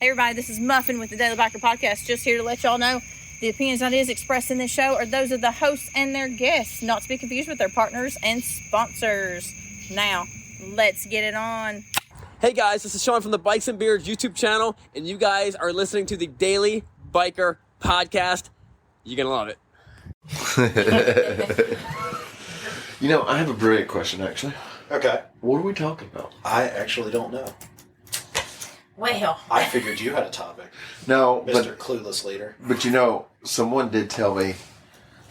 Hey everybody, this is Muffin with the Daily Biker Podcast. Just here to let y'all know the opinions and ideas expressed in this show are those of the hosts and their guests, not to be confused with their partners and sponsors. Now, let's get it on. Hey guys, this is Sean from the Bikes and Beards YouTube channel, and you guys are listening to the Daily Biker Podcast. You're gonna love it. You know, I have a brilliant question, actually. Okay. What are we talking about? I actually don't know. Well, I figured you had a topic, No, Mr. Clueless Leader. but you know, someone did tell me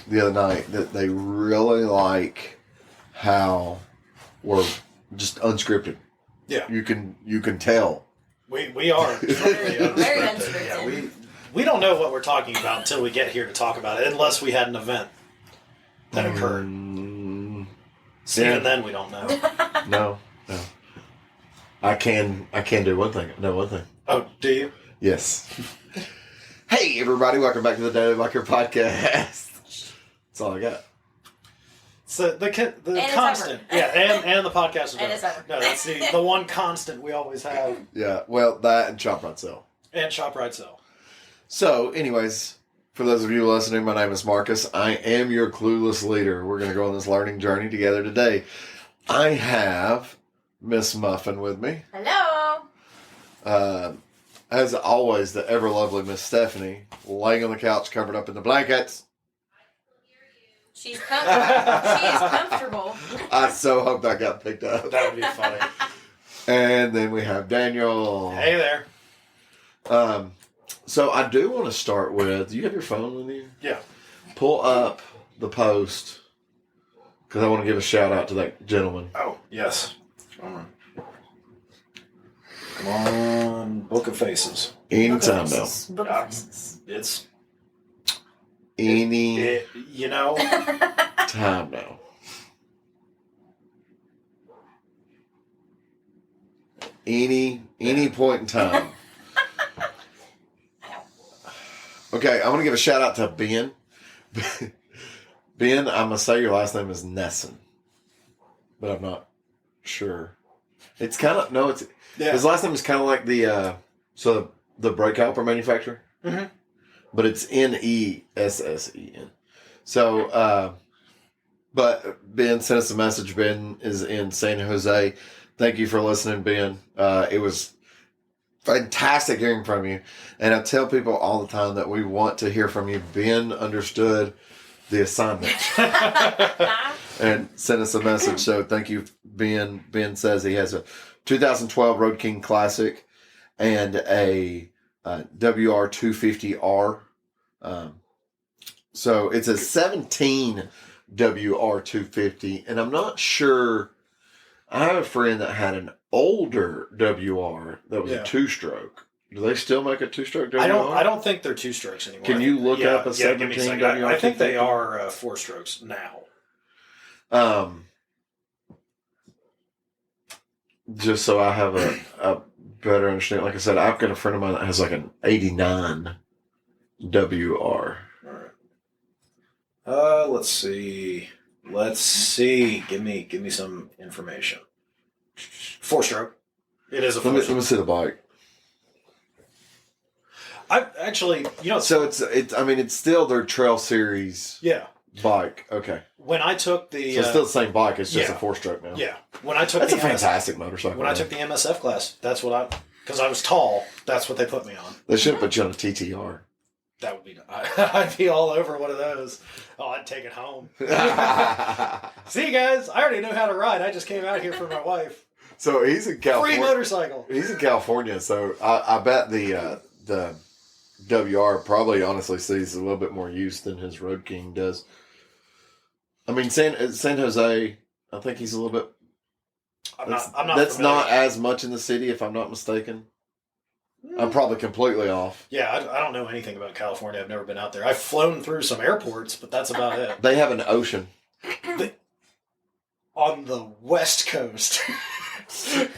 the other night that they really like how we're just unscripted. Yeah. You can tell. We are very unscripted. Yeah, we don't know what we're talking about until we get here to talk about it, unless we had an event that occurred. So yeah. even then, we don't know. No. I can do one thing. Know one thing. Oh, do you? Yes. Hey everybody, welcome back to the Daily Biker Podcast. That's all I got. So the And constant, and the podcast is And it's over. over. No, that's the one constant we always have. Yeah, well, that and Chop Right Sell. And Shop Right Sell. So, anyways, for those of you listening, my name is Marcus. I am your clueless leader. We're going to go on this learning journey together today. I have Miss Muffin with me. hello. As always, the ever lovely Miss Stephanie, laying on the couch covered up in the blankets. She is comfortable. I so hope that got picked up. That would be funny. And then we have Daniel. Hey there. So I do want to start with, do you have your phone with you? Yeah. Pull up the post, because I want to give a shout out to that gentleman. Oh, yes. Come on, Book of Faces. Anytime now. Book of Faces. It's Any you know. time now. Any point in time. Okay, I'm going to give a shout out to Ben. Ben, I'm going to say your last name is Nesson, but I'm not sure. It's kind of, no, it's, Yeah. his last name is kind of like the brake caliper manufacturer, Mm-hmm. but it's Nesssen. So, but Ben sent us a message. Ben is in San Jose. Thank you for listening, Ben. It was fantastic hearing from you. And I tell people all the time that we want to hear from you. Ben understood the assignment and sent us a message. So thank you, Ben. Ben says he has a 2012 Road King Classic and a WR250R. So it's a 17 WR250. And I'm not sure. I have a friend that had an older WR that was a two-stroke. Do they still make a two-stroke WR? I don't think they're two strokes anymore. Can you look up a 17 give me a second. WR? I think they are four strokes now. Just so I have a better understanding. Like I said, I've got a friend of mine that has like an 89 WR. All right. Let's see. Give me some information. Four stroke. It is a four Let stroke. me see the bike. I actually, So it's still their Trail Series yeah. bike. Okay. When I took the So it's still the same bike. It's just a yeah. 4-stroke now. yeah, when I took That's the a fantastic motorcycle. when I took the MSF class, that's what because I was tall. That's what they put me on. They should have put you on a TTR. That would be. I'd be all over one of those. Oh, I'd take it home. See, guys, I already know how to ride. I just came out here for my wife. So he's in California. Free motorcycle. He's in California, so I bet the WR probably honestly sees a little bit more use than his Road King does. I mean, San Jose, I think he's a little bit. I'm not. That's familiar. not as much in the city, if I'm not mistaken. I'm probably completely off. Yeah, I don't know anything about California. I've never been out there. I've flown through some airports, but that's about it. They have an ocean. On the West Coast.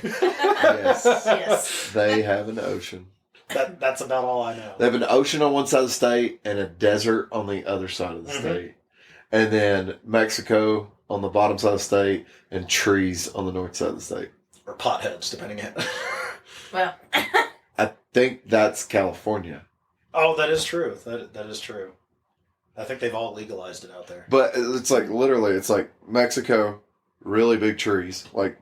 Yes. Yes. They have an ocean. That's about all I know. They have an ocean on one side of the state and a desert on the other side of the state. And then Mexico on the bottom side of the state and trees on the north side of the state. Or potheads, depending on. I think that's California. Oh, that is true. That is true. I think they've all legalized it out there. But it's like literally, it's like Mexico, really big trees. Like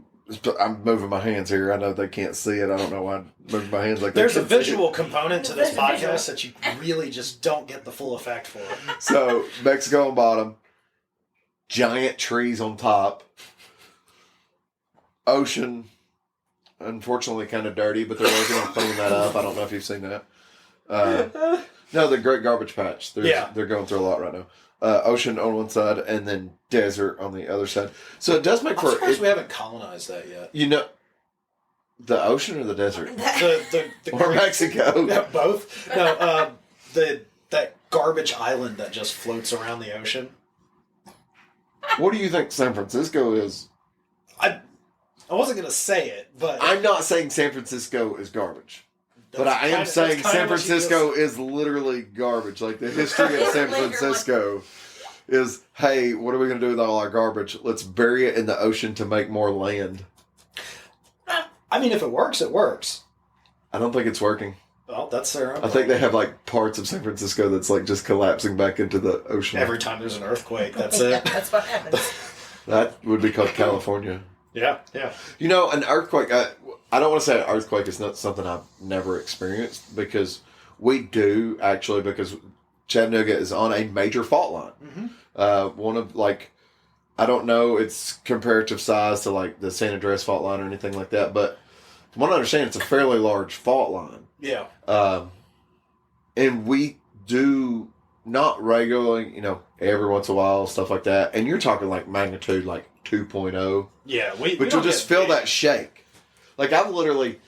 I'm moving my hands here. I know they can't see it. I don't know why I'm moving my hands like There's a they can't see visual component to this There's a visual. podcast that you really just don't get the full effect for. it. So Mexico on bottom, giant trees on top, ocean. Unfortunately, kind of dirty, but they're working on cleaning that up. I don't know if you've seen that. No, the Great Garbage Patch. They're going through a lot right now. Ocean on one side, and then desert on the other side. So it does make I'm for surprised we haven't colonized that yet. you know, the ocean or the desert The or Mexico. Yeah, both. No, that garbage island that just floats around the ocean. What do you think San Francisco is? I wasn't gonna say it, but I'm not saying San Francisco is garbage. But I am saying San Francisco is literally garbage. Like the history of San Francisco is, hey, what are we going to do with all our garbage? Let's bury it in the ocean to make more land. I mean, if it works, it works. I don't think it's working. Well, that's their own. I think they have like parts of San Francisco that's like just collapsing back into the ocean. Every time there's an earthquake, that's Yeah, it. that's what happens. That would be called California. Yeah. You know, an earthquake, I don't want to say an earthquake is not something I've never experienced because we do actually, because Chattanooga is on a major fault line. Mm-hmm. One of like, I don't know its comparative size to like the San Andreas fault line or anything like that, but from what I understand, it's a fairly large fault line. Yeah. And we do not regularly, you know, every once in a while, stuff like that. And you're talking like magnitude like 2.0. Yeah. But you'll just feel that shake. Like I've literally,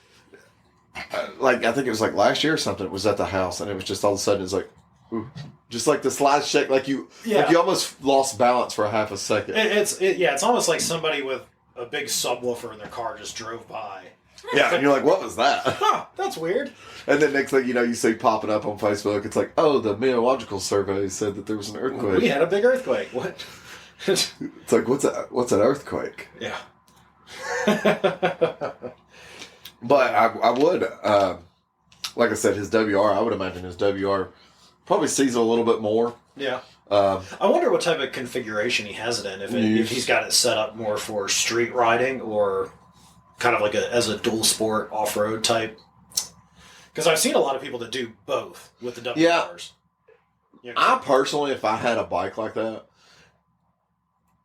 like I think it was like last year or something, it was at the house and it was just all of a sudden it's like, ooh, just like the slight shake, like you almost lost balance for a half a second. It's almost like somebody with a big subwoofer in their car just drove by. Yeah, and you're like, what was that? Huh, that's weird. And then next thing you know, you see popping up on Facebook, it's like, oh, the meteorological survey said that there was an earthquake. We had a big earthquake. What? It's like, what's an earthquake? Yeah. But I would, like I said, his WR, I would imagine his WR probably sees a little bit more. Yeah. I wonder what type of configuration he has it in. If he's got it set up more for street riding or kind of like as a dual sport off-road type. Because I've seen a lot of people that do both with the WRs. Yeah. You know, I personally, if I had a bike like that,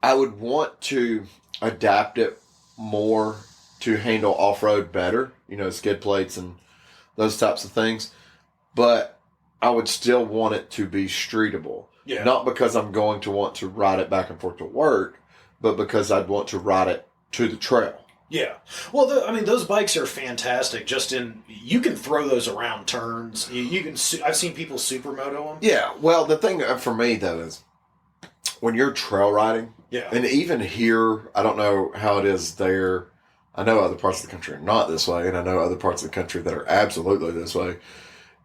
I would want to adapt it more to handle off-road better, you know, skid plates and those types of things. But I would still want it to be streetable. Yeah. Not because I'm going to want to ride it back and forth to work, but because I'd want to ride it to the trail. Yeah. Well, those bikes are fantastic. You can throw those around turns. You can. I've seen people supermoto them. Yeah. Well, the thing for me though is when you're trail riding, Yeah. and even here, I don't know how it is there. I know other parts of the country are not this way, and I know other parts of the country that are absolutely this way.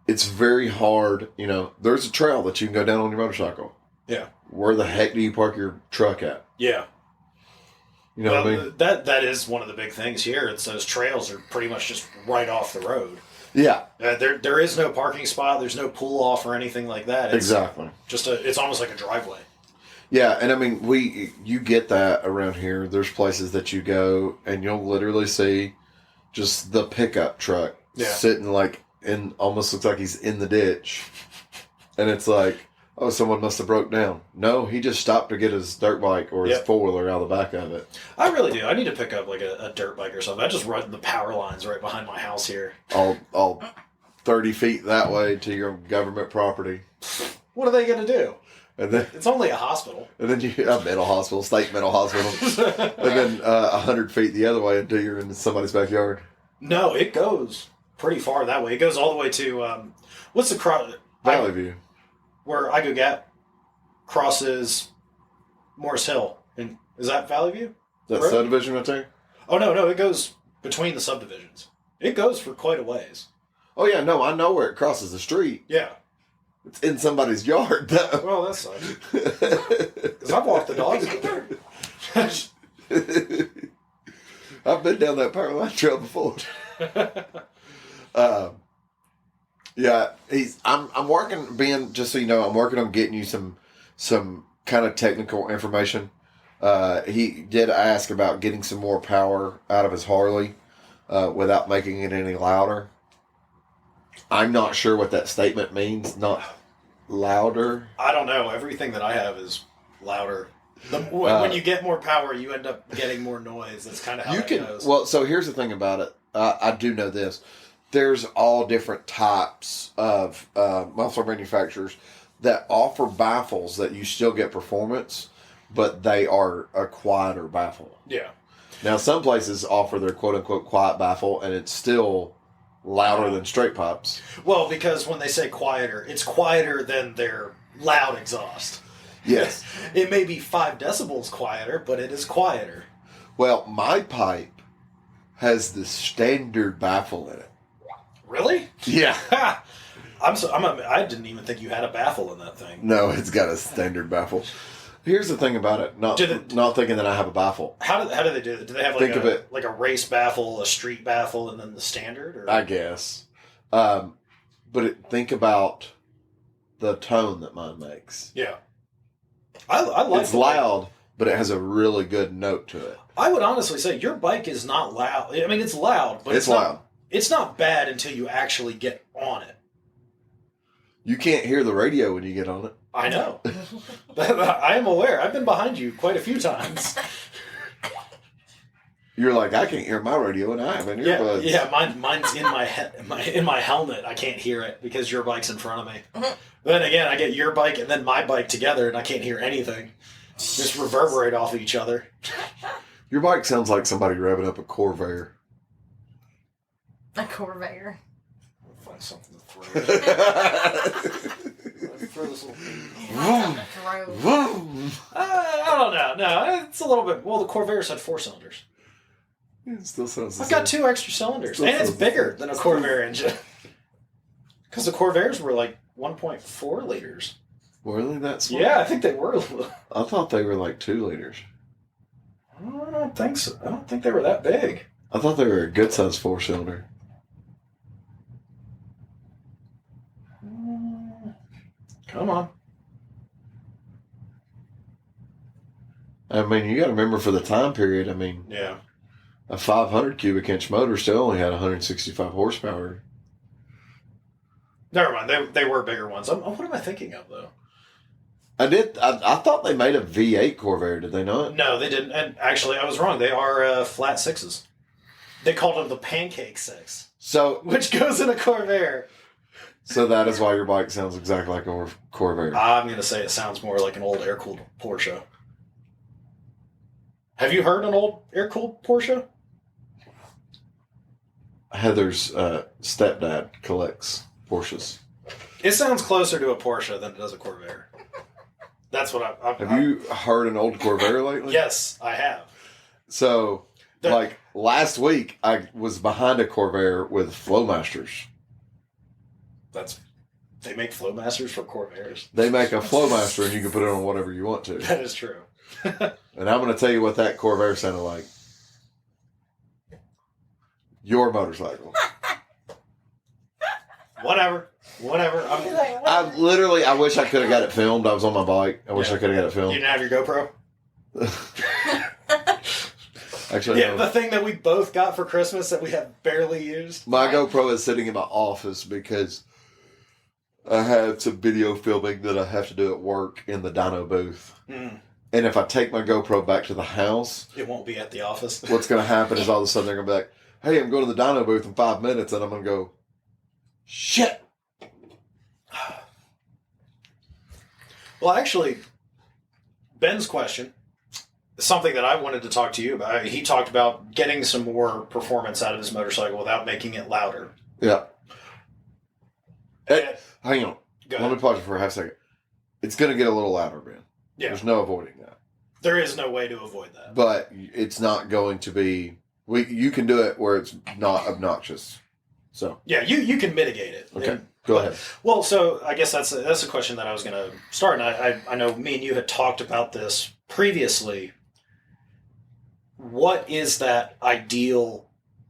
It's very hard. You know, there's a trail that you can go down on your motorcycle. Yeah. Where the heck do you park your truck at? Yeah. You know what I mean? That is one of the big things here. It's those trails are pretty much just right off the road. Yeah. There is no parking spot. There's no pull off or anything like that. It's Exactly. It's almost like a driveway. Yeah, and I mean, you get that around here. There's places that you go and you'll literally see just the pickup truck sitting like almost looks like he's in the ditch. And it's like, oh, someone must have broke down. No, he just stopped to get his dirt bike or his four-wheeler out of the back of it. I really do. I need to pick up like a dirt bike or something. I just run the power lines right behind my house here. All 30 feet that way to your government property. What are they going to do? And then It's only a hospital. a mental hospital, state mental hospital. And then 100 feet the other way until you're in somebody's backyard. No, it goes pretty far that way. It goes all the way to, what's the cross? Valley View. Where I Go Gap crosses Morris Hill. And is that Valley View? That Road? subdivision right there? Oh, no, it goes between the subdivisions. It goes for quite a ways. Oh, yeah, no, I know where it crosses the street. Yeah. It's in somebody's yard, though. Well, that sucks. Because I've walked the dogs out there. I've been down that power line trail before. Yeah, I'm working, Ben, just so you know, I'm working on getting you some kind of technical information. He did ask about getting some more power out of his Harley without making it any louder. I'm not sure what that statement means. Not louder. I don't know. Everything that I have is louder. When you get more power, you end up getting more noise. That's kind of how it goes. Well, so here's the thing about it. I do know this. There's all different types of muffler manufacturers that offer baffles that you still get performance, but they are a quieter baffle. Yeah. Now, some places offer their quote-unquote quiet baffle, and it's still louder than straight pipes. Well, because when they say quieter, it's quieter than their loud exhaust. Yes. It may be 5 decibels quieter, but it is quieter. Well, my pipe has the standard baffle in it. Really? Yeah. I didn't even think you had a baffle in that thing. No, it's got a standard baffle. Here's the thing about it. Not thinking that I have a baffle. How do they do it? Do they have like a race baffle, a street baffle, and then the standard? Or? I guess. Think about the tone that mine makes. Yeah. I like it's loud, but it has a really good note to it. I would honestly say your bike is not loud. I mean, it's loud, but it's loud. It's not bad until you actually get on it. You can't hear the radio when you get on it. I know. I am aware. I've been behind you quite a few times. You're like, I can't hear my radio, and I have an earbuds. Yeah, mine's in my head, in my helmet. I can't hear it because your bike's in front of me. Then again, I get your bike and then my bike together, and I can't hear anything. Just reverberate off of each other. Your bike sounds like somebody revving up a Corvair. A Corvair. I'll find something to throw. Throw this little thing. I don't know. No, it's a little bit. Well, the Corvairs had 4 cylinders. It still sounds the I've same. got 2 extra cylinders, and it's bigger than a Corvair engine. Because the Corvairs were like 1.4 liters. Were they that small? Yeah, I think they were. I thought they were like 2 liters. I don't think so. I don't think they were that big. I thought they were a good size 4-cylinder. Come on. I mean, you got to remember for the time period, I mean, Yeah. a 500 cubic inch motor still only had 165 horsepower. Never mind. They were bigger ones. What am I thinking of, though? I thought they made a V8 Corvair, did they not? No, they didn't. And actually, I was wrong. They are flat 6s. They called them the Pancake 6, So, which goes in a Corvair. so that is why your bike sounds exactly like a Corvair. I'm going to say it sounds more like an old air-cooled Porsche. Have you heard an old air-cooled Porsche? Heather's stepdad collects Porsches. It sounds closer to a Porsche than it does a Corvair. That's what Have you heard an old Corvair lately? Yes, I have. So, like last week, I was behind a Corvair with Flowmasters. They make Flowmasters for Corvairs. They make a Flowmaster, and you can put it on whatever you want to. That is true. And I'm going to tell you what that Corvair sounded like. Your motorcycle. Whatever. I wish I could have got it filmed. I was on my bike. I wish I could have got it You filmed. didn't have your GoPro? Actually, Yeah, no. the thing that we both got for Christmas that we have barely used. My GoPro is sitting in my office because I had some video filming that I have to do at work in the dyno booth. Mm. And if I take my GoPro back to the house, It won't be at the office. what's going to happen is all of a sudden they're going to be like, hey, I'm going to the dyno booth in 5 minutes. And I'm going to go, shit. Well, actually, Ben's question is something that I wanted to talk to you about. He talked about getting some more performance out of his motorcycle without making it louder. Yeah. And- Hang on. Go Let ahead. me pause you for a half second. It's going to get a little louder, Ben. Yeah. There's no avoiding that. There is no way to avoid that. But it's not going to be. You can do it where it's not obnoxious. So Yeah, you can mitigate it. okay, go ahead. Well, so I guess that's a question that I was going to start. And I know me and you had talked about this previously. What is that ideal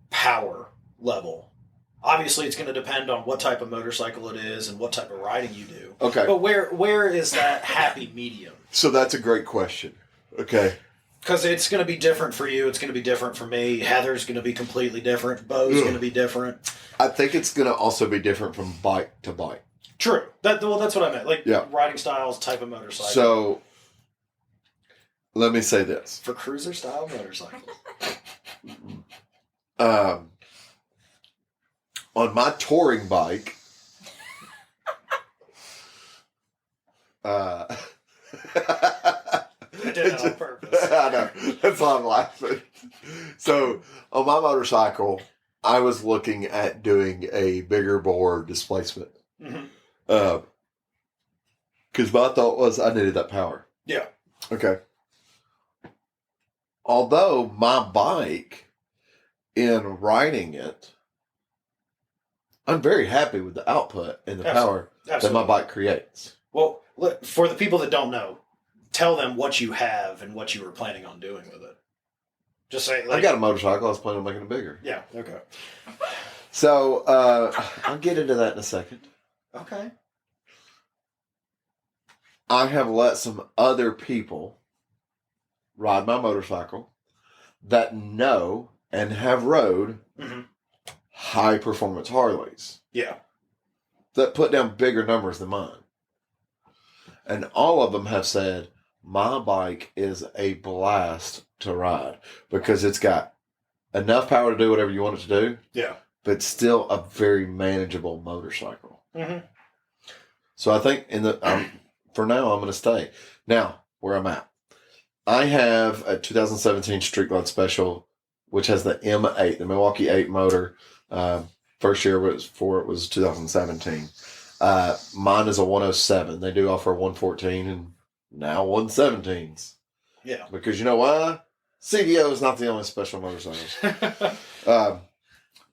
power level? Obviously, it's going to depend on what type of motorcycle it is and what type of riding you do. Okay. But where is that happy medium? So that's a great question. Okay. Because it's going to be different for you. It's going to be different for me. Heather's going to be completely different. Bo's going to be different. I think it's going to also be different from bike to bike. True. That's what I meant. Like riding styles, type of motorcycle. So let me say this. For cruiser style motorcycles. On my touring bike, I did that on purpose. I know. That's why I'm laughing. So on my motorcycle, I was looking at doing a bigger bore displacement. Because my thought was I needed that power. Yeah. Okay. Although my bike, in riding it, I'm very happy with the output and the power that my bike creates. Well, look, for the people that don't know, tell them what you have and what you were planning on doing with it. Just say, I got a motorcycle. I was planning on making it bigger. Yeah, okay. So, I'll get into that in a second. Okay. I have let some other people ride my motorcycle that know and have rode high performance Harleys. Yeah. That put down bigger numbers than mine. And all of them have said, my bike is a blast to ride because it's got enough power to do whatever you want it to do. Yeah. But still a very manageable motorcycle. So I think for now, I'm going to stay. Now, where I'm at. I have a 2017 Street Glide Special, which has the M8, the Milwaukee 8 motor. First year it was 2017. Mine is a 107. They do offer a 114 and now 117s. Yeah. Because you know why? CDO is not the only special motorcycles.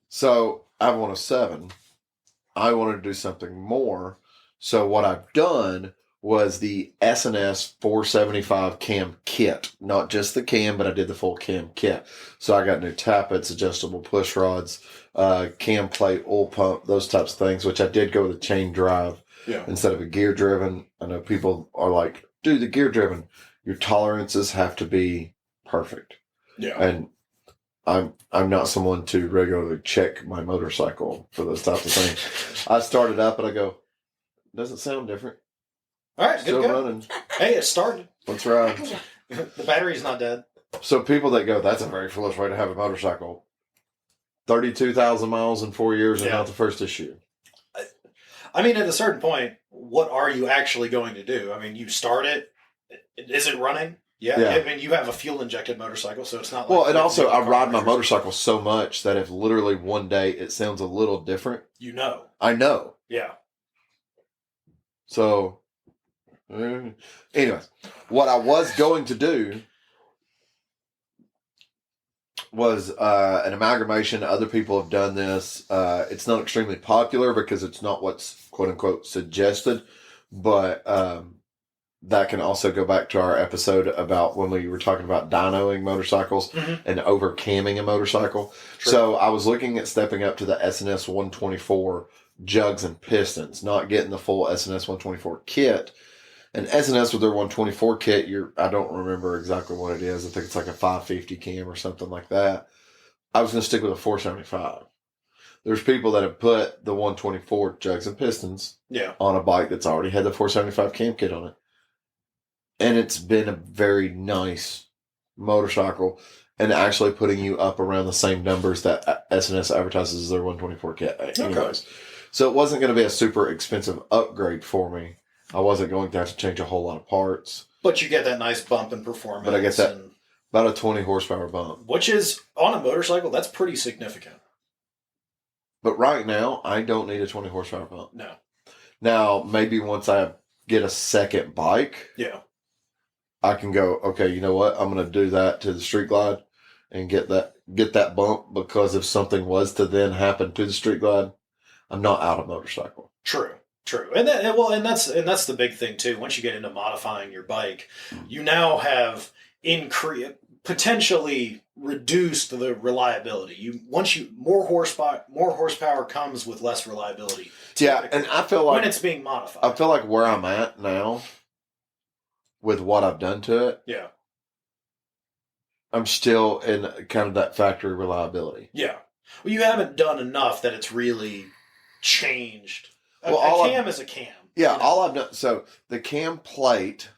So I have a 107. I wanted to do something more. So what I've done was the S&S 475 cam kit. Not just the cam, but I did the full cam kit. So I got new tappets, adjustable push rods, cam plate, oil pump, those types of things, which I did go with a chain drive instead of a gear driven. I know people are like, dude, the gear driven, your tolerances have to be perfect. Yeah. And I'm not someone to regularly check my motorcycle for those types of things. I started up and I go, doesn't sound different. All right, Still good to go. running. Hey, it started. Let's ride. The battery's not dead. So people that go, that's a very foolish way to have a motorcycle. 32,000 miles in 4 years and not the first issue. I mean, at a certain point, what are you actually going to do? I mean, you start it. Is it running? Yeah. I mean, you have a fuel-injected motorcycle, so it's not like... Well, and also, I ride my motorcycle so much that if literally one day it sounds a little different... You know. I know. Yeah. So... Anyways, what I was going to do was an amalgamation. Other people have done this. It's not extremely popular because it's not what's quote unquote suggested, but that can also go back to our episode about when we were talking about dynoing motorcycles and over camming a motorcycle. True. So I was looking at stepping up to the S&S 124 jugs and pistons, not getting the full S&S 124 kit. And S&S with their 124 kit, I don't remember exactly what it is. I think it's like a 550 cam or something like that. I was going to stick with a 475. There's people that have put the 124 jugs and pistons on a bike that's already had the 475 cam kit on it. And it's been a very nice motorcycle and actually putting you up around the same numbers that S&S advertises as their 124 kit. Anyways. Okay. So it wasn't going to be a super expensive upgrade for me. I wasn't going to have to change a whole lot of parts. But you get that nice bump in performance. But I get that about a 20 horsepower bump. Which is, on a motorcycle, that's pretty significant. But right now, I don't need a 20 horsepower bump. No. Now, maybe once I get a second bike, I can go, okay, you know what? I'm going to do that to the Street Glide and get that bump, because if something was to then happen to the Street Glide, I'm not out of motorcycle. True. And that's the big thing too. Once you get into modifying your bike, you now have potentially reduced the reliability. More horsepower comes with less reliability. Yeah, and I feel like when it's being modified. I feel like where I'm at now with what I've done to it, yeah. I'm still in kind of that factory reliability. Yeah. Well, you haven't done enough that it's really changed. A cam is a cam. Yeah, you know? all I've done. So the cam plate,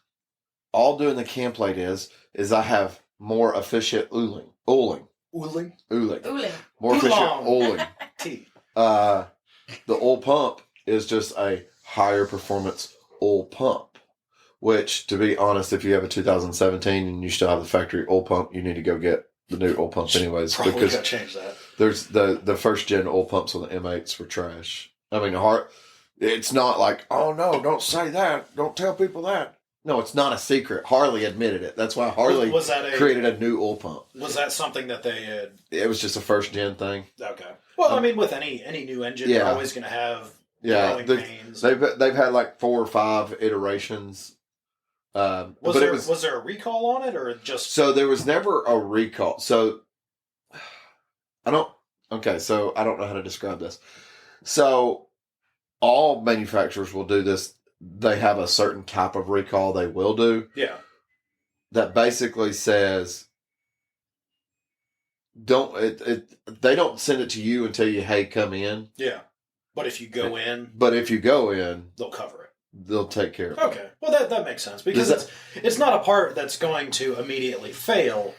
all doing the cam plate is I have more efficient oiling. Ooling. More efficient oiling. T. The oil pump is just a higher performance oil pump, which, to be honest, if you have a 2017 and you still have the factory oil pump, you need to go get the new oil pump anyways. Probably because gotta change that. There's the first gen oil pumps on the M8s were trash. I mean, it's not like, oh no, don't say that. Don't tell people that. No, it's not a secret. Harley admitted it. That's why Harley created a new oil pump. Was that something that they had? It was just a first gen thing. Okay. Well, I mean, with any new engine, you're always going to have growing pains. They've had like 4 or 5 iterations. Was there a recall on it, or just? So there was never a recall. So I don't know how to describe this. So all manufacturers will do this. They have a certain type of recall they will do. Yeah. That basically says they don't send it to you and tell you, hey, come in. Yeah. But if you go in, they'll cover it. They'll take care of it. Okay. Well, that makes sense, because it's not a part that's going to immediately fail,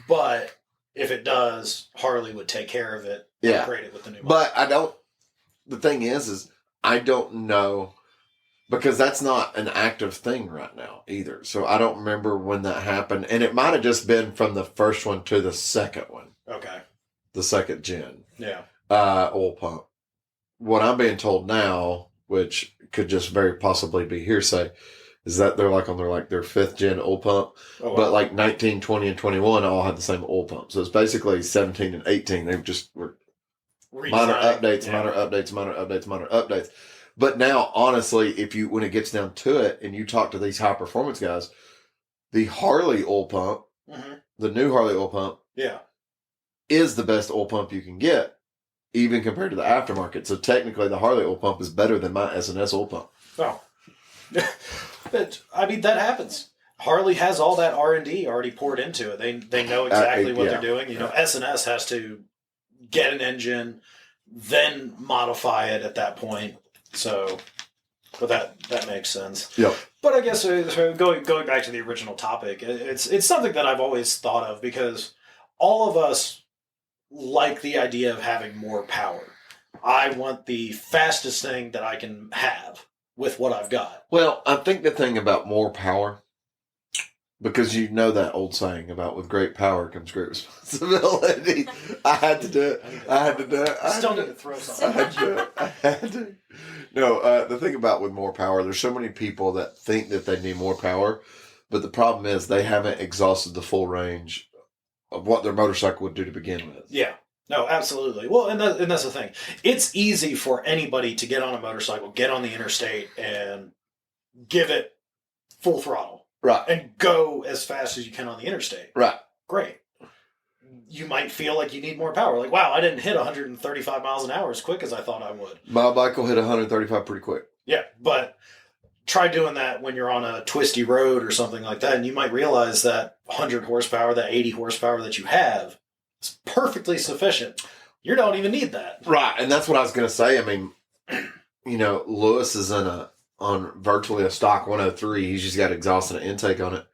but if it does, Harley would take care of it and upgrade it with the new model. But the thing is I don't know, because that's not an active thing right now either. So I don't remember when that happened. And it might have just been from the first one to the second one. Okay. The second gen. Yeah. Oil pump. What I'm being told now, which could just very possibly be hearsay, is that they're like on their 5th gen oil pump. Oh, wow. But like 19, 20, and 21 all had the same oil pump. So it's basically 17 and 18. They just were minor updates. But now, honestly, when it gets down to it and you talk to these high performance guys, the Harley oil pump, the new Harley oil pump, is the best oil pump you can get, even compared to the aftermarket. So technically, the Harley oil pump is better than my S&S oil pump. Oh, I mean, that happens. Harley has all that R&D already poured into it. They know exactly what they're doing. You know, S&S has to get an engine, then modify it at that point. So, but that makes sense. Yeah. But I guess going back to the original topic, it's something that I've always thought of, because all of us like the idea of having more power. I want the fastest thing that I can have with what I've got. Well, I think the thing about more power, because you know that old saying about with great power comes great responsibility. I had to do it. Still need to throw something. I had to. No, the thing about with more power, there's so many people that think that they need more power, but the problem is they haven't exhausted the full range of what their motorcycle would do to begin with. Yeah. No, absolutely. Well, and that's the thing. It's easy for anybody to get on a motorcycle, get on the interstate, and give it full throttle. Right. And go as fast as you can on the interstate. Right. Great. You might feel like you need more power. Like, wow, I didn't hit 135 miles an hour as quick as I thought I would. My bike will hit 135 pretty quick. Yeah, but try doing that when you're on a twisty road or something like that, and you might realize that 100 horsepower, that 80 horsepower that you have is perfectly sufficient. You don't even need that. Right, and that's what I was going to say. I mean, you know, Lewis is on virtually a stock 103. He's just got exhaust and an intake on it.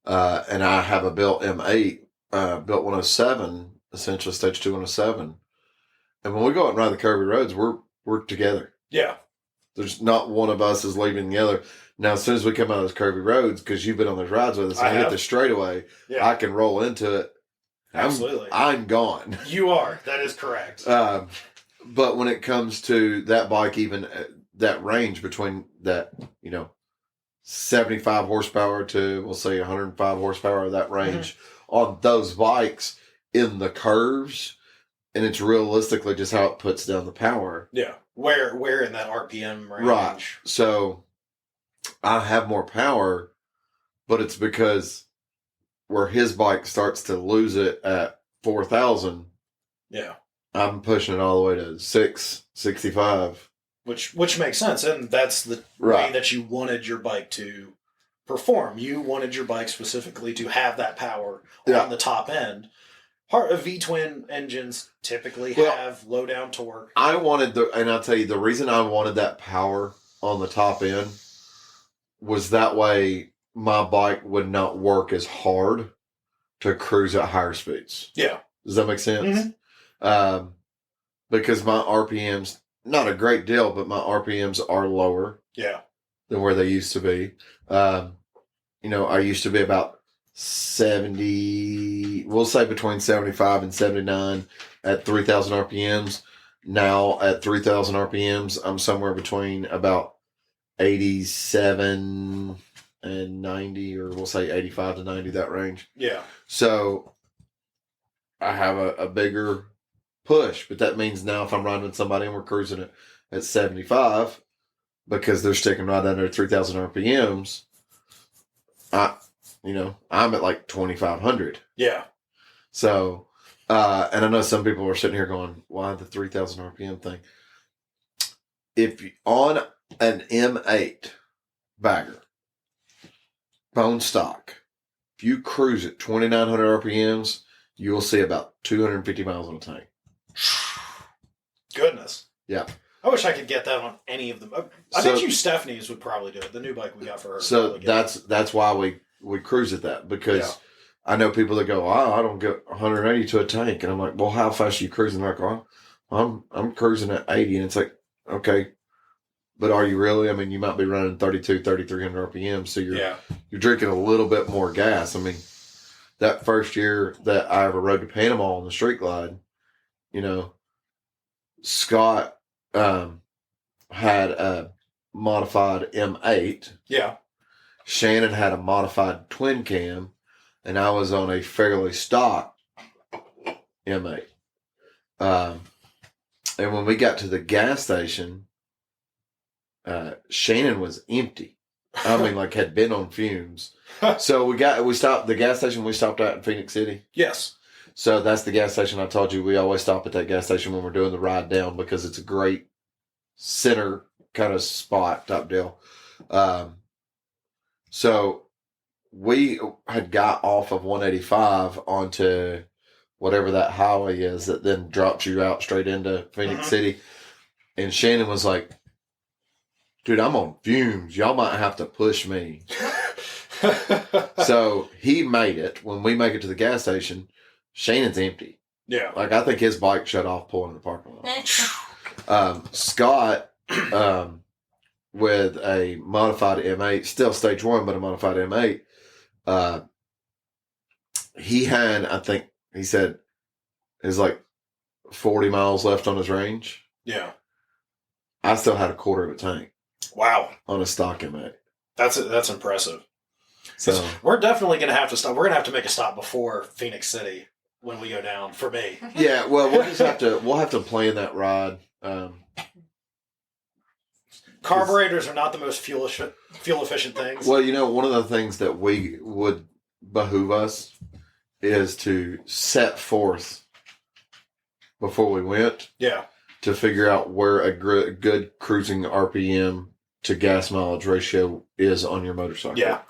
And I have a built M8, built 107, essentially stage 2 107. And when we go out and ride the curvy roads, we're together. Yeah. There's not one of us is leaving the other. Now, as soon as we come out of those curvy roads, because you've been on those rides with us, and hit the straightaway, I can roll into it. Absolutely. I'm gone. You are. That is correct. But when it comes to that bike, even that range between that, 75 horsepower to, we'll say 105 horsepower, that range on those bikes in the curves, and it's realistically just how it puts down the power. Yeah. Where in that RPM range? Right. So I have more power, but it's because where his bike starts to lose it at 4,000, Yeah. I'm pushing it all the way to 665. Which makes sense, and that's the way that you wanted your bike to perform. You wanted your bike specifically to have that power on the top end. Part of V-twin engines typically have low down torque. I wanted and I'll tell you, the reason I wanted that power on the top end was that way my bike would not work as hard to cruise at higher speeds. Yeah. Does that make sense? Mm-hmm. Because my RPMs, not a great deal, but my RPMs are lower. Yeah. Than where they used to be. I used to be about 70, we'll say between 75 and 79 at 3,000 RPMs. Now at 3,000 RPMs, I'm somewhere between about 87 and 90, or we'll say 85 to 90, that range. Yeah. So I have a bigger push, but that means now if I'm riding with somebody and we're cruising at 75, because they're sticking right under 3,000 RPMs, I'm at like 2,500. Yeah. So, and I know some people are sitting here going, why the 3,000 RPM thing? If on an M8 bagger, bone stock, if you cruise at 2,900 RPMs, you will see about 250 miles on a tank. Goodness. Yeah. I wish I could get that on any of them. I bet you Stephanie's would probably do it. The new bike we got for her. So that's why we cruise at that, because I know people that go, I don't get 180 to a tank, and I'm like, well, how fast are you cruising? They're like, I'm cruising at 80, and it's like, okay, but are you really? I mean, you might be running 3,300 RPM, so you're drinking a little bit more gas. I mean, that first year that I ever rode to Panama on the street glide, Scott had a modified M8. Yeah. Shannon had a modified twin cam, and I was on a fairly stock M8. And when we got to the gas station, Shannon was empty. I mean, like had been on fumes. So we stopped the gas station we stopped at in Phoenix City. Yes. So that's the gas station I told you we always stop at that gas station when we're doing the ride down, because it's a great center kind of spot type deal. So we had got off of 185 onto whatever that highway is that then drops you out straight into Phoenix City. And Shannon was like, dude, I'm on fumes. Y'all might have to push me. So he made it. When we make it to the gas station, Shannon's empty. Yeah. Like, I think his bike shut off pulling in the parking lot. Scott, with a modified M8, still stage 1, but a modified M8, he had, I think, he said, is like 40 miles left on his range. Yeah. I still had a quarter of a tank. Wow. On a stock M8. That's impressive. So we're definitely going to have to stop. We're going to have to make a stop before Phoenix City when we go down, for me. Yeah, well, we'll have to plan that ride. Carburetors are not the most fuel efficient things. Well, one of the things that would behoove us is to set forth before we went. Yeah. To figure out where a good cruising RPM to gas mileage ratio is on your motorcycle. Yeah.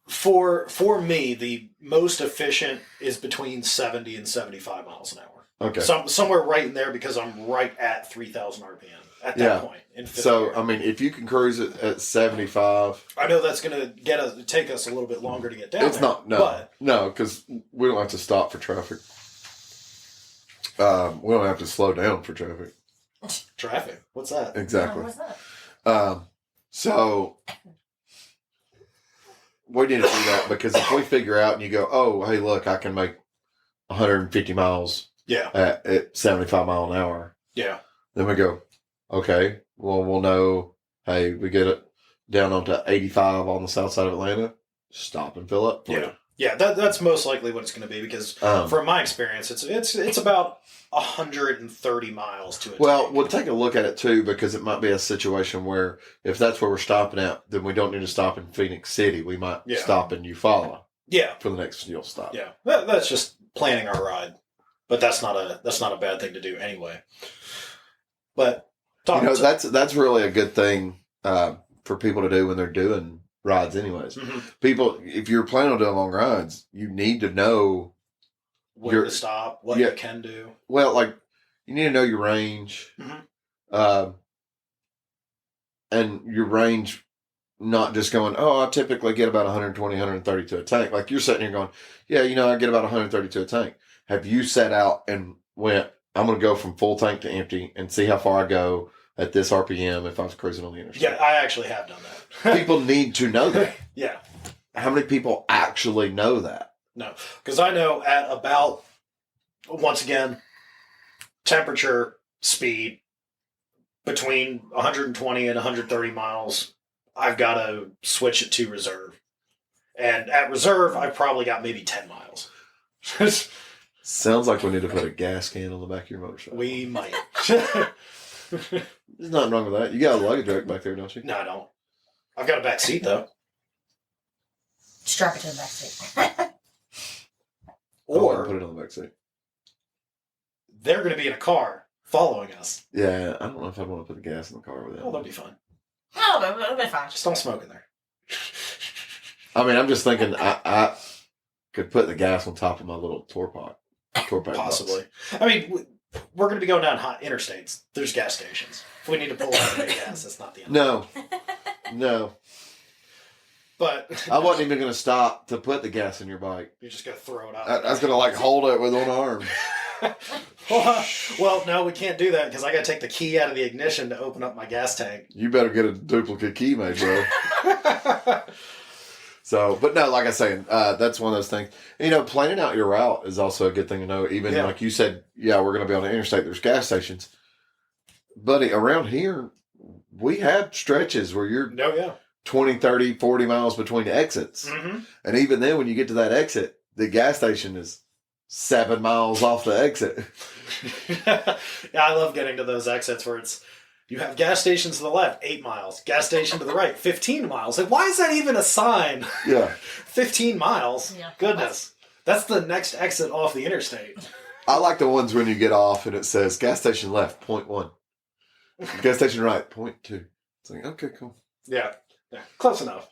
For me, the most efficient is between 70 and 75 miles an hour. Okay. Somewhere right in there, because I'm right at 3,000 RPM at that point. In so, I mean, if you can cruise it at 75. I know that's going to take us a little bit longer to get down It's there, no, because we don't have to stop for traffic. We don't have to slow down for traffic. Traffic? What's that? Exactly. Oh, what's that? So we need to do that, because if we figure out and you go, oh, hey, look, I can make 150 miles at 75 mile an hour. Yeah. Then we go, okay, well, we'll know, hey, we get it down onto 85 on the south side of Atlanta, stop and fill up. Yeah, that's most likely what it's going to be, because from my experience, it's about 130 miles to a tank. We'll take a look at it too, because it might be a situation where if that's where we're stopping at, then we don't need to stop in Phoenix City. We might stop in Eufaula. Yeah. For the next fuel stop. Yeah. That's just planning our ride. But that's not a bad thing to do anyway. But that's really a good thing for people to do when they're doing rides anyways. Mm-hmm. People, if you're planning on doing long rides, you need to know where to stop, what you can do. Well, like, you need to know your range. Mm-hmm. And your range, not just going, I typically get about 120, 130 to a tank. Like, you're sitting here going, yeah, I get about 130 to a tank. Have you set out and went, I'm going to go from full tank to empty and see how far I go at this RPM if I was cruising on the interstate? Yeah, I actually have done that. People need to know that. Yeah. How many people actually know that? No, because I know at about, once again, temperature, speed, between 120 and 130 miles, I've got to switch it to reserve. And at reserve, I've probably got maybe 10 miles. Sounds like we need to put a gas can on the back of your motorcycle. We might. There's nothing wrong with that. You got a luggage rack back there, don't you? No, I don't. I've got a back seat, though. Strap it to the back seat. Or put it on the back seat. They're going to be in a car following us. Yeah, I don't know if I'd want to put the gas in the car with that. Oh, that'd be fun. No, it'll be fine. Just don't smoke in there. I mean, I'm just thinking I could put the gas on top of my little tour pack Possibly. box. I mean, we're going to be going down hot interstates. There's gas stations. If we need to pull out of the gas, that's not the end. No. But I wasn't even going to stop to put the gas in your bike. you're just going to throw it out. I was going to hold it with one arm. Well, no, we can't do that because I got to take the key out of the ignition to open up my gas tank. You better get a duplicate key made, bro. So, but no, like I say, that's one of those things. Planning out your route is also a good thing to know. Even like you said, we're going to be on the interstate. There's gas stations. Buddy, around here, we have stretches where you're 20, 30, 40 miles between exits. Mm-hmm. And even then, when you get to that exit, the gas station is 7 miles off the exit. Yeah, I love getting to those exits where you have gas stations to the left, 8 miles. Gas station to the right, 15 miles. Like, why is that even a sign? Yeah. 15 miles? Yeah. Goodness. That's the next exit off the interstate. I like the ones when you get off and it says gas station left, 0.1. Gas station right, 0.2. It's like, okay, cool. Yeah. Close enough.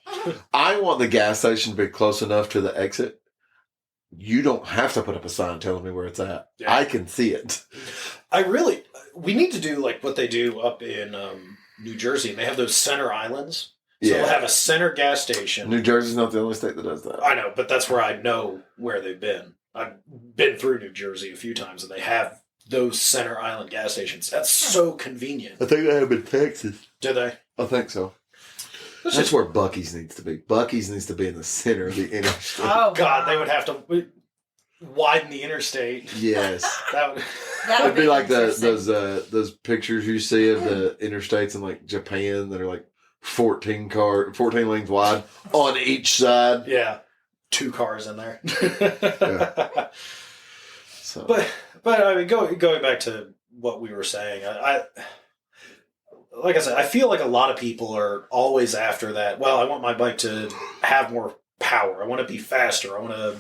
I want the gas station to be close enough to the exit. You don't have to put up a sign telling me where it's at. Yeah. I can see it. We need to do like what they do up in New Jersey. They have those center islands. So they'll have a center gas station. New Jersey's not the only state that does that. I know, but that's where I know where they've been. I've been through New Jersey a few times, and they have those center island gas stations. That's so convenient. I think they have in Texas. Do they? I think so. That's where Buc-ee's needs to be. Buc-ee's needs to be in the center of the interstate. Oh, God, they would have to widen the interstate. Yes. That It'd be like those pictures you see of the interstates in like Japan that are like 14 lanes wide on each side. Yeah. 2 cars in there. Yeah. So. But I mean, going back to what we were saying, I like I said, I feel like a lot of people are always after that. Well, I want my bike to have more power. I want to be faster. I want to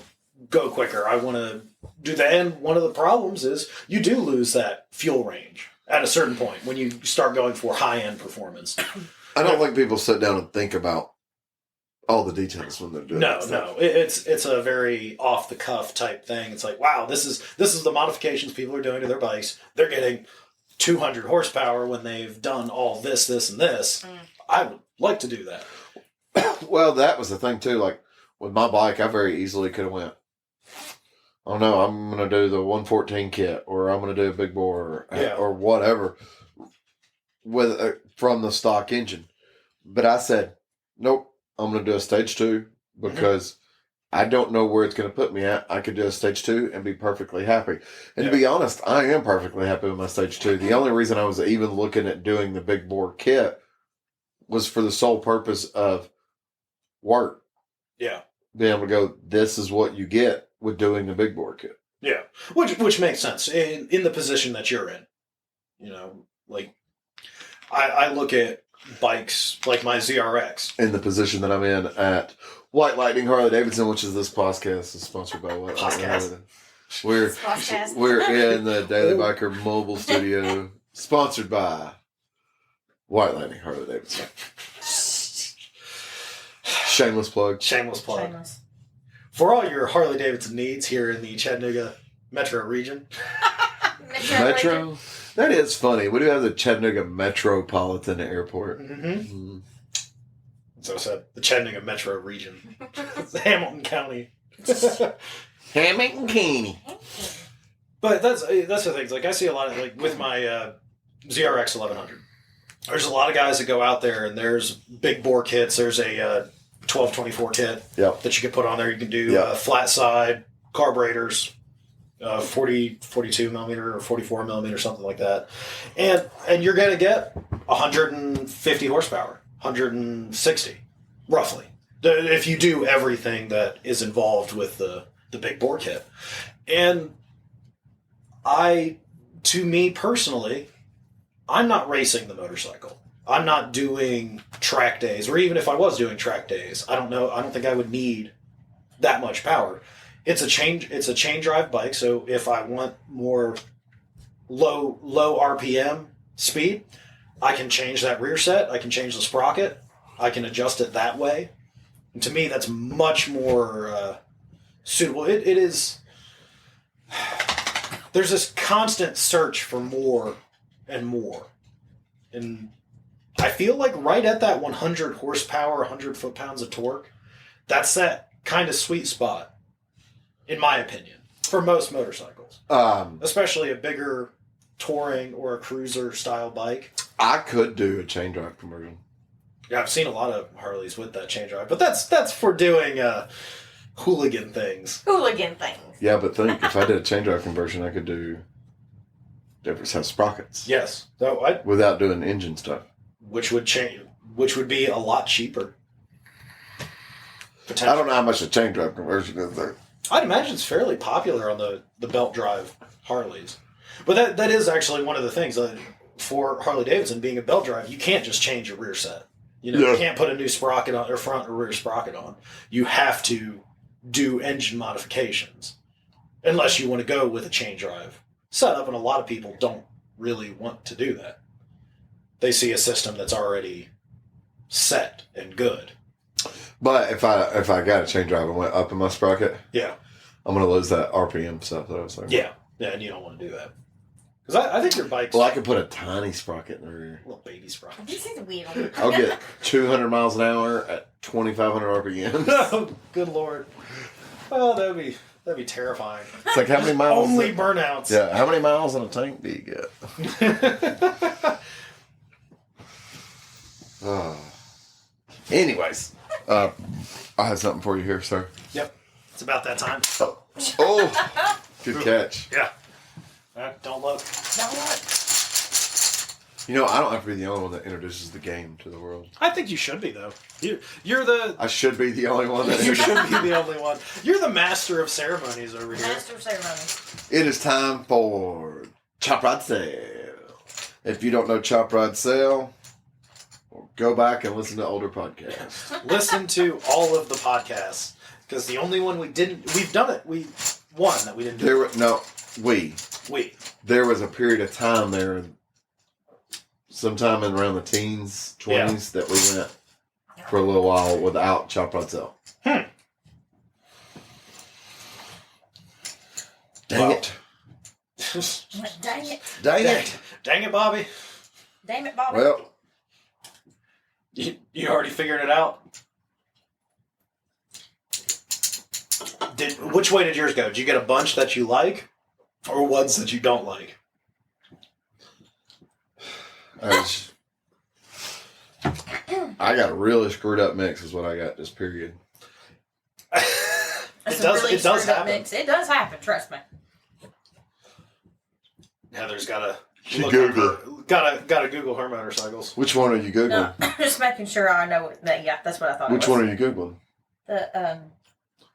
go quicker. I want to do that. And one of the problems is you do lose that fuel range at a certain point when you start going for high-end performance. I don't think people sit down and think about all the details when they're doing No. It's a very off-the-cuff type thing. It's like, wow, this is the modifications people are doing to their bikes. They're getting 200 horsepower when they've done all this, and this. I would like to do that. Well, that was the thing too. Like with my bike, I very easily could have went, oh no, I'm going to do the 114 kit, or I'm going to do a big bore, or whatever, with from the stock engine. But I said, nope, I'm going to do a stage 2 because I don't know where it's going to put me at. I could do a stage 2 and be perfectly happy. And to be honest, I am perfectly happy with my stage 2. The only reason I was even looking at doing the big bore kit was for the sole purpose of work. Yeah. Being able to go, this is what you get with doing the big bore kit. Yeah. Which makes sense in the position that you're in. You know, like I look at bikes like my ZRX. In the position that I'm in at White Lightning Harley Davidson, which is this podcast, is sponsored by White Lightning Harley. We're Podcast. we're in the Daily Biker mobile studio, sponsored by White Landing Harley Davidson. Shameless plug. Shameless plug. Shameless. For all your Harley Davidson needs here in the Chattanooga metro region. Metro? That is funny. We do have the Chattanooga Metropolitan Airport. Mm-hmm. So I said the Chattanooga metro region. It's Hamilton County. Hamilton County. But that's the thing. Like I see a lot of like with my ZRX 1100. There's a lot of guys that go out there and there's big bore kits. There's a 1224 kit that you can put on there. You can do flat side carburetors, 42 millimeter or 44 millimeter, something like that. And you're going to get 150 horsepower, 160 roughly. If you do everything that is involved with the big bore kit. And to me personally, I'm not racing the motorcycle. I'm not doing track days, or even if I was doing track days, I don't think I would need that much power. It's a chain drive bike, so if I want more low RPM speed, I can change that rear set, I can change the sprocket, I can adjust it that way. And to me, that's much more suitable. It is. There's this constant search for more and more. And I feel like right at that 100 horsepower, 100 foot-pounds of torque, that's that kind of sweet spot, in my opinion, for most motorcycles. Especially a bigger touring or a cruiser style bike. I could do a chain drive conversion. Yeah, I've seen a lot of Harleys with that chain drive, but that's for doing hooligan things. Yeah, but think, if I did a chain drive conversion, I could do different set of sprockets. Yes. Without doing engine stuff. Which would be a lot cheaper. I don't know how much a chain drive conversion is there. I'd imagine it's fairly popular on the belt drive Harleys. But that is actually one of the things for Harley Davidson being a belt drive, you can't just change your rear set. You can't put a new sprocket on or front or rear sprocket on. You have to do engine modifications unless you want to go with a chain drive setup, and a lot of people don't really want to do that. They see a system that's already set and good. But if I got a chain drive and went up in my sprocket, yeah, I'm going to lose that RPM stuff that I was saying. Yeah, and you don't want to do that. Because I think your bike's... Well, I could put a tiny sprocket in the rear. A little baby sprocket. This is weird. I'll get 200 miles an hour at 2,500 RPM. Oh, good Lord. Oh, that'd be terrifying. It's like, how many miles? Only burnouts. Yeah, how many miles in a tank do you get? Anyways, I have something for you here, sir. Yep. It's about that time. Oh, good catch. Yeah. Don't look. You know, I don't have to be the only one that introduces the game to the world. I think you should be, though. You're the... I should be the only one that You should be the only one. You're the master of ceremonies over here. Master of ceremonies. It is time for Chop Ride Sale. If you don't know Chop Ride Sale, go back and listen to older podcasts. Listen to all of the podcasts. Because the only one we've done it. One that we didn't do. There was a period of time there, sometime in around the teens, 20s, that we went for a little while without Chop Ride Sale. Dang it. Dang it. Dang it. Dang it, Bobby. Damn it, Bobby. Well, you already figured it out? Which way did yours go? Did you get a bunch that you like, or ones that you don't like? I got a really screwed up mix is what I got this period. It does happen. Mix. It does happen, trust me. Heather's gotta Google. Gotta Google her motorcycles. Which one are you Googling? No, just making sure I know that. Yeah, that's what I thought. Which one are you Googling? The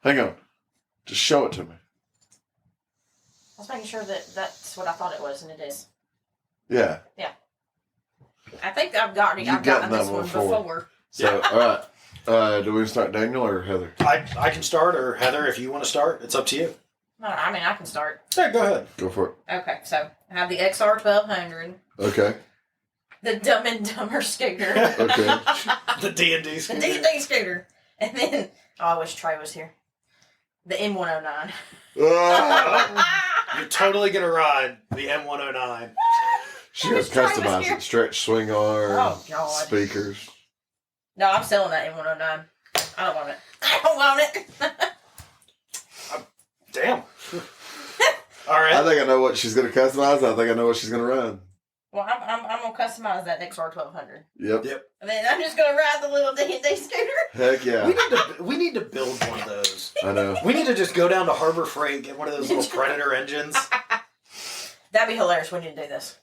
Hang on. Just show it to me. I was making sure that that's what I thought it was, and it is. Yeah. Yeah. I think I've gotten this one before. So, all right. Do we start Daniel or Heather? I can start, or Heather, if you want to start, it's up to you. I mean, I can start. Yeah, go ahead. Go for it. Okay, so I have the XR 1200, Okay. the Dumb and Dumber scooter, Okay. The D&D the scooter. D&D scooter, and then I wish Trey was here. The M109. Ah! You're totally going to ride the M109. She has Try was customized here. it. Stretch swing arm. Oh, God. Speakers. No, I'm selling that M109. I don't want it. I don't want it. Damn. All right. I think I know what she's going to customize. I think I know what she's going to run. Well, I'm gonna customize that XR 1200, Yep. and then I'm just gonna ride the little D&D scooter. Heck yeah. We need to build one of those. I know. We need to just go down to Harbor Freight, get one of those little Predator engines. That'd be hilarious. We need to do this.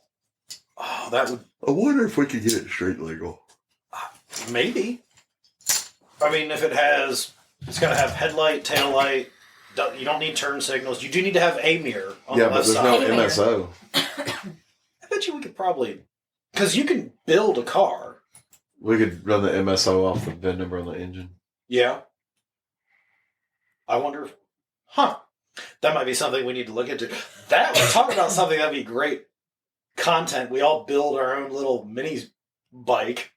Oh, that would I wonder if we could get it street legal. maybe. I mean, if it's got to have headlight, tail light. You don't need turn signals. You do need to have a mirror on Yeah, the but left there's side. no Hey, man. MSO. I bet you we could probably, because you can build a car. We could run the MSO off the VIN number on the engine. Yeah. I wonder. That might be something we need to look into. We're talking about something that'd be great content. We all build our own little mini bike.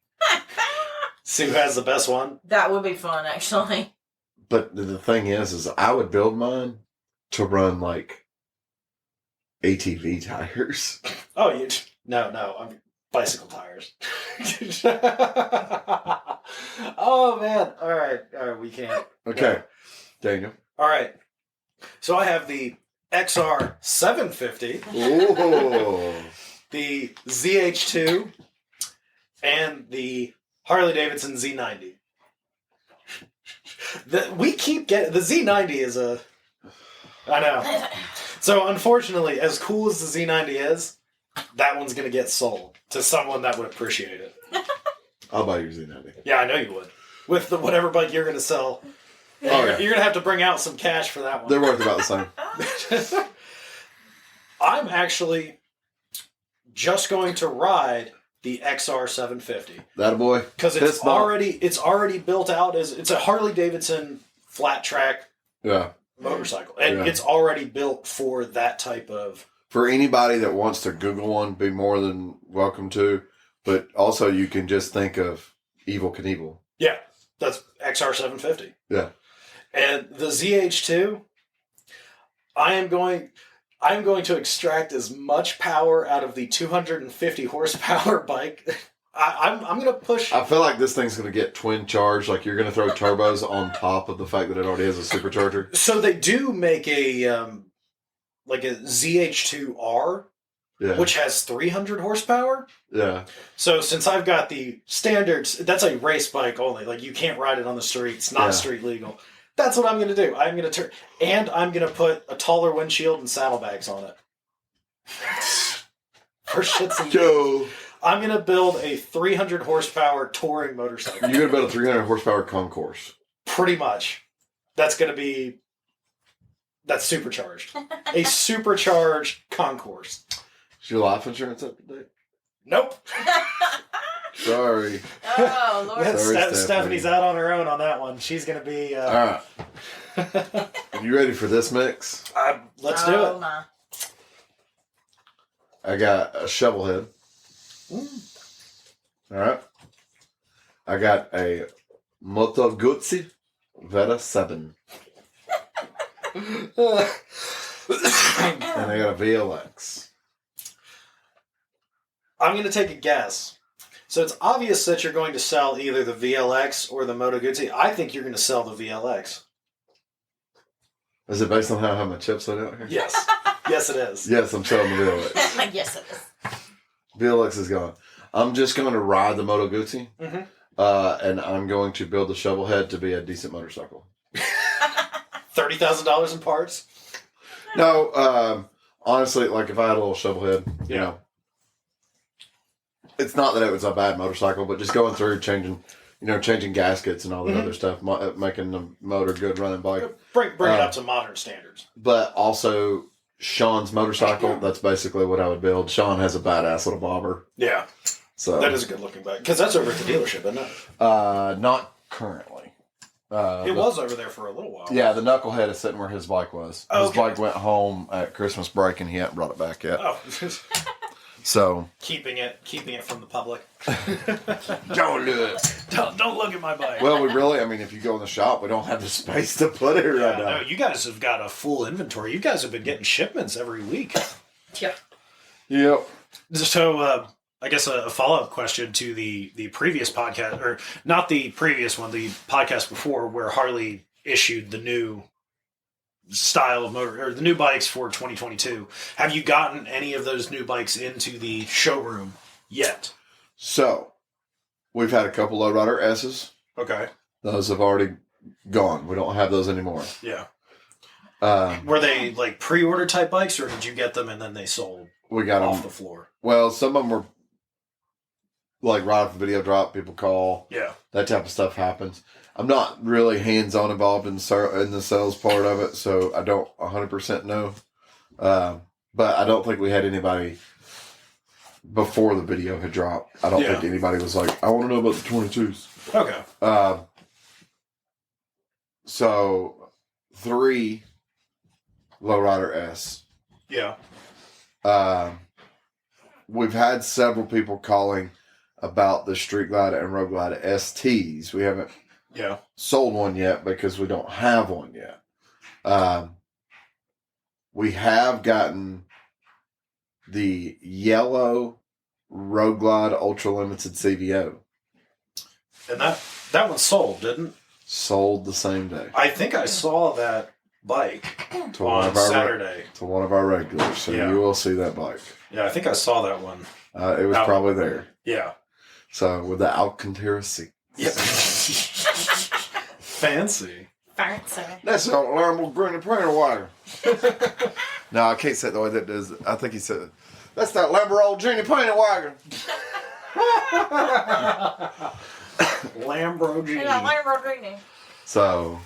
See who has the best one. That would be fun, actually. But the thing is I would build mine to run like ATV tires. Oh, no, I'm bicycle tires. Oh man! All right, we can't. Okay, Daniel. All right. So I have the XR 750, Ooh. the ZH2, and the Harley Davidson Z90. We keep getting the Z90 is a. I know. So unfortunately, as cool as the Z90 is, that one's going to get sold to someone that would appreciate it. I'll buy your Z90. Yeah, I know you would. With whatever bike you're going to sell, you're going to have to bring out some cash for that one. They're worth about the same. I'm actually just going to ride the XR 750 That boy. because it's already built out as it's a Harley Davidson flat track Yeah. motorcycle, and Yeah. it's already built for that type of. For anybody that wants to Google one, be more than welcome to. But also, you can just think of Evel Knievel. Yeah, that's XR 750. Yeah. And the ZH2, I'm going to extract as much power out of the 250 horsepower bike. I'm going to push. I feel like this thing's going to get twin charged. Like you're going to throw turbos on top of the fact that it already has a supercharger. So they do make a like a ZH2R, Yeah. which has 300 horsepower. Yeah. So since I've got the standards, that's a race bike only. Like you can't ride it on the street. It's not Yeah. street legal. That's what I'm going to do. I'm going to turn, and I'm going to put a taller windshield and saddlebags on it. For shits and giggles. Joe. I'm going to build a 300 horsepower touring motorcycle. You're going to build a 300 horsepower concourse. Pretty much. That's supercharged. A supercharged concourse. Is your life insurance up to date? Nope. Sorry. Oh, Lord. Sorry, Stephanie. Stephanie's out on her own on that one. She's going to be... All right. You ready for this mix? Let's do it. My. I got a shovel head. All right. I got a Moto Guzzi Vera 7. And I got a VLX. I'm going to take a guess. So it's obvious that you're going to sell either the VLX or the Moto Guzzi. I think you're going to sell the VLX. Is it based on how I have my chips laid out here? Yes. Yes, it is. Yes, I'm selling the VLX. Yes, it is. VLX is gone. I'm just going to ride the Moto Guzzi. Mhm. And I'm going to build the shovel head to be a decent motorcycle. $30,000 in parts. No, honestly, like if I had a little shovel head, you know, it's not that it was a bad motorcycle, but just going through changing gaskets and all that other stuff, making the motor good running bike. Bring it up to modern standards. But also Sean's motorcycle, that's basically what I would build. Sean has a badass little bobber. Yeah. So That is a good looking bike. Because that's over at the dealership, isn't it? not currently. It was over there for a little while. Yeah, the knucklehead is sitting where his bike was. Oh, his okay. bike went home at Christmas break, and he hadn't brought it back yet. Oh. So keeping it from the public. don't do it. Don't look at my bike. Well, if you go in the shop, we don't have the space to put it right now. No, you guys have got a full inventory. You guys have been getting shipments every week. Yeah. Yep. So, I guess a follow-up question to the previous podcast, or not the previous one, the podcast before, where Harley issued the new style of motor, or the new bikes for 2022. Have you gotten any of those new bikes into the showroom yet? So, we've had a couple Lowrider S's. Okay. Those have already gone. We don't have those anymore. Yeah. Were they like pre-order type bikes, or did you get them and then they sold We got off them. the floor? Well, some of them were like right off the video drop. People call. Yeah. That type of stuff happens. I'm not really hands-on involved in the sales part of it, so I don't 100% know. But I don't think we had anybody before the video had dropped. I don't think anybody was like, I want to know about the 22s. Okay. So 3 Lowrider S. Yeah. We've had several people calling about the Street Glide and Road Glide STs. We haven't sold one yet because we don't have one yet. We have gotten the yellow Road Glide Ultra Limited CVO. And that one sold, didn't? Sold the same day. I think I saw that bike to one on of our Saturday. To one of our regulars. So you will see that bike. Yeah, I think I saw that one. It was probably there. Yeah. So with the Alcantara seat. Yep. Fancy. That's an Lamborghini Print Water. No, I can't say it the way that does. I think he said, that's that Lamborghini Painted Wagon. Lamborghini. So,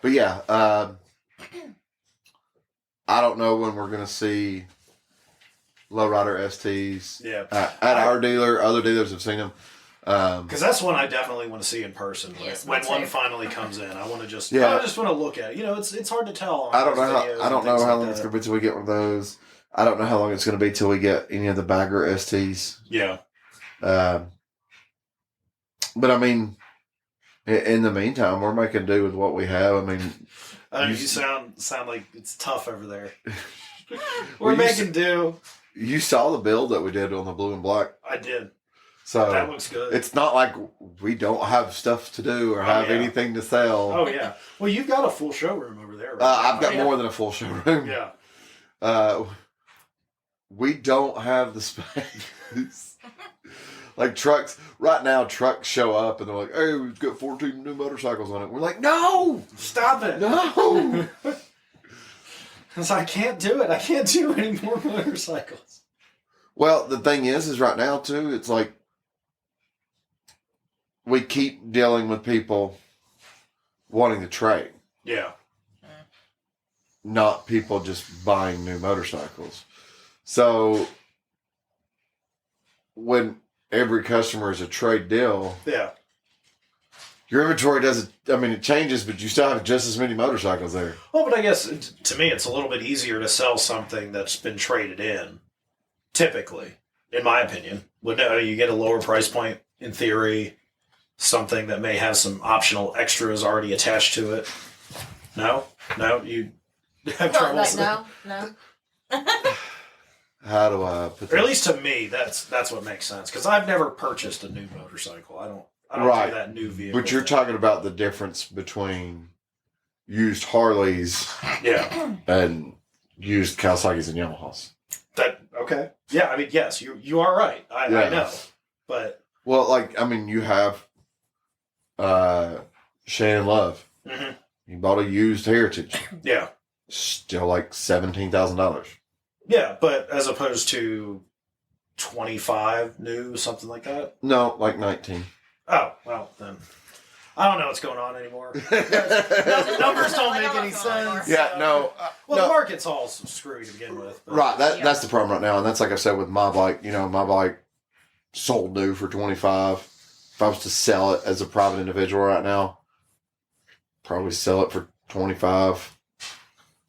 but yeah, I don't know when we're going to see Lowrider STs at our dealer. Other dealers have seen them. Because that's one I definitely want to see in person. When one finally comes in, I want to just I just want to look at it. You know, it's hard to tell. I don't know how long it's going to be till we get one of those. I don't know how long it's going to be till we get any of the Bagger STs. Yeah. But I mean, in the meantime, we're making do with what we have. I mean, you sound like it's tough over there. We're making do. You saw the build that we did on the blue and black. I did. So that looks good. It's not like we don't have stuff to do or have anything to sell. Oh yeah. Well, you've got a full showroom over there. Right? I've got more than a full showroom. Yeah. We don't have the space. Like trucks, right now trucks show up and they're like, hey, we've got 14 new motorcycles on it. We're like, no! Stop it! No! Because I can't do it. I can't do any more motorcycles. Well, the thing is right now too, it's like, we keep dealing with people wanting to trade. Yeah. Not people just buying new motorcycles. So, when every customer is a trade deal, your inventory it changes, but you still have just as many motorcycles there. Well, but I guess to me, it's a little bit easier to sell something that's been traded in, typically, in my opinion. You get a lower price point, in theory, something that may have some optional extras already attached to it. No, you have trouble. No. How do I put that? Or at least to me, that's what makes sense. Because I've never purchased a new motorcycle. I don't do that new vehicle. But you're talking about the difference between used Harleys and used Kawasaki's and Yamahas. Okay. Yeah, I mean, yes, you are right. I know. But you have Shannon Love. Mm-hmm. He bought a used Heritage. Yeah. Still like $17,000. Yeah, but as opposed to 25 new, something like that? No, like 19. Oh, well, then I don't know what's going on anymore. The numbers don't make any sense. Yeah, no. The market's all screwy to begin with. But. Right, that's the problem right now. And that's like I said with my bike. My bike sold new for $25. If I was to sell it as a private individual right now, probably sell it for 25.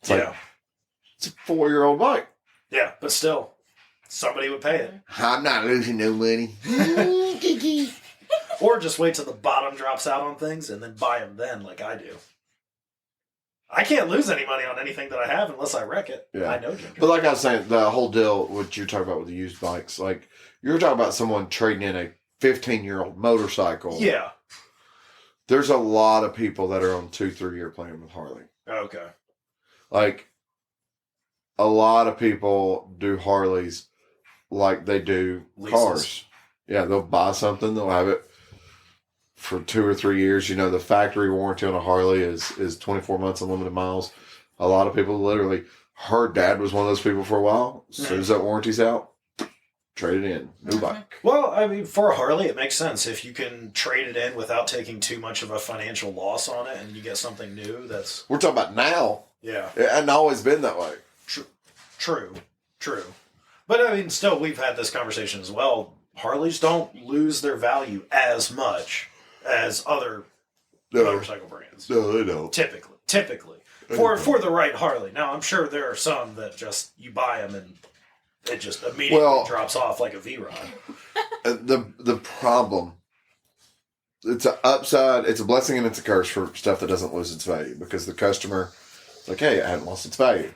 It's Yeah. it's a 4-year-old bike. Yeah, but still, somebody would pay it. I'm not losing no money. Or just wait till the bottom drops out on things and then buy them then, like I do. I can't lose any money on anything that I have unless I wreck it. Yeah. I know, Ginger. But like I was saying, the whole deal, what you're talking about with the used bikes, like you're talking about someone trading in a 15-year-old motorcycle. Yeah. There's a lot of people that are on 2-3 year plan with Harley. Okay. Like a lot of people do Harleys like they do Leases. cars. Yeah, they'll buy something, they'll have it for 2 or 3 years. You know, the factory warranty on a Harley is 24 months unlimited miles. A lot of people literally, her dad was one of those people for a while. As soon as that warranty's out, trade it in. New bike. Well, I mean, for a Harley, it makes sense. If you can trade it in without taking too much of a financial loss on it and you get something new, that's... We're talking about now. Yeah. It hadn't always been that way. True. But I mean, still, we've had this conversation as well. Harleys don't lose their value as much as other motorcycle brands. No, they don't. Typically. For the right Harley. Now, I'm sure there are some that just, you buy them and it just immediately drops off like a V-Rod. The problem, it's an upside, it's a blessing and it's a curse for stuff that doesn't lose its value because the customer, like, hey, it hadn't lost its value.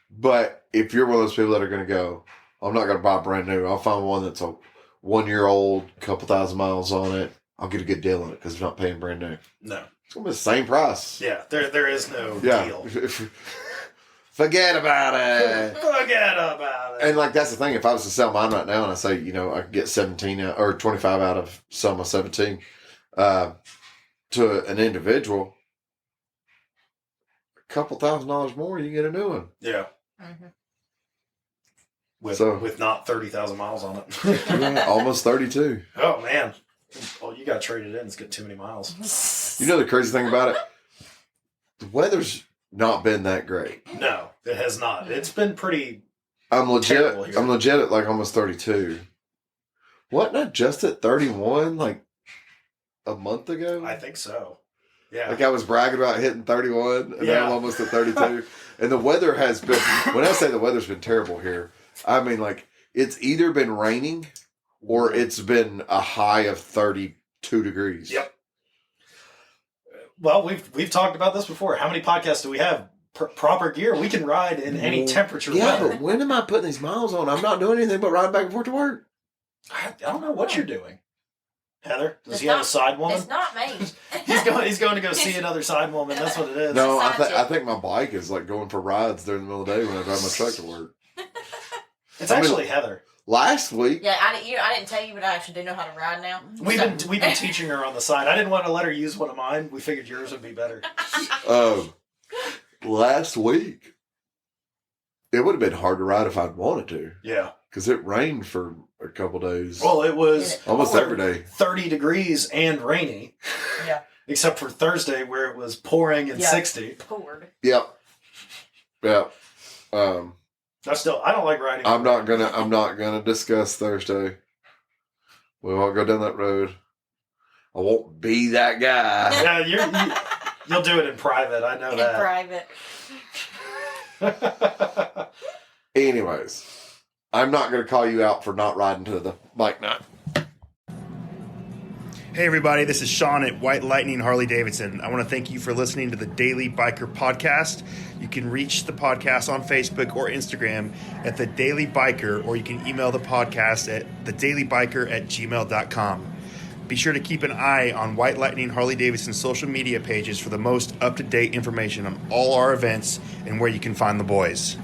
But if you're one of those people that are going to go, I'm not going to buy brand new, I'll find one that's a 1 year old, couple thousand miles on it, I'll get a good deal on it because I'm not paying brand new. No. It's going to be the same price. Yeah, there is no deal. Forget about it. Forget about it. And like that's the thing. If I was to sell mine right now, and I say, you know, I could get 17 out, or 25 out of some of 17 to an individual, a couple $1,000s more, you get a new one. Yeah. Mm-hmm. With not 30,000 miles on it. Almost 32. Oh man. Oh, you got to trade it in. It's getting too many miles. You know the crazy thing about it? The weather's not been that great. No, it has not. It's been pretty. I'm terrible legit. here. I'm legit at like almost 32. Wasn't I just at 31 like a month ago? I think so. Yeah. Like I was bragging about hitting 31, and now I'm almost at 32. And the weather has been. When I say the weather's been terrible here, I mean like it's either been raining or it's been a high of 32 degrees. Yep. Well, we've talked about this before. How many podcasts do we have? Proper gear. We can ride in any temperature. Yeah, weather. but when am I putting these miles on? I'm not doing anything but riding back and forth to work. I don't know what you're doing. Heather, does he have a side woman? It's not me. He's going to go see another side woman. That's what it is. No, I think my bike is like going for rides during the middle of the day when I drive my truck to work. It's actually Heather. Last week, Yeah, I didn't tell you, but I actually do know how to ride now. We've been teaching her on the side. I didn't want to let her use one of mine. We figured yours would be better. last week, it would have been hard to ride if I'd wanted to. Yeah. Because it rained for a couple days. Well, it was almost every day. 30 degrees and rainy. Yeah. Except for Thursday where it was pouring and 60. Poured. Yep. I don't like riding. I'm not gonna discuss Thursday. We won't go down that road. I won't be that guy. Yeah, you'll do it in private. I know that. In private. Anyways, I'm not gonna call you out for not riding to the bike night. Hey everybody, this is Sean at White Lightning Harley Davidson. I want to thank you for listening to the Daily Biker Podcast. You can reach the podcast on Facebook or Instagram at The Daily Biker, or you can email the podcast at thedailybiker@gmail.com. Be sure to keep an eye on White Lightning Harley Davidson social media pages for the most up-to-date information on all our events and where you can find the boys.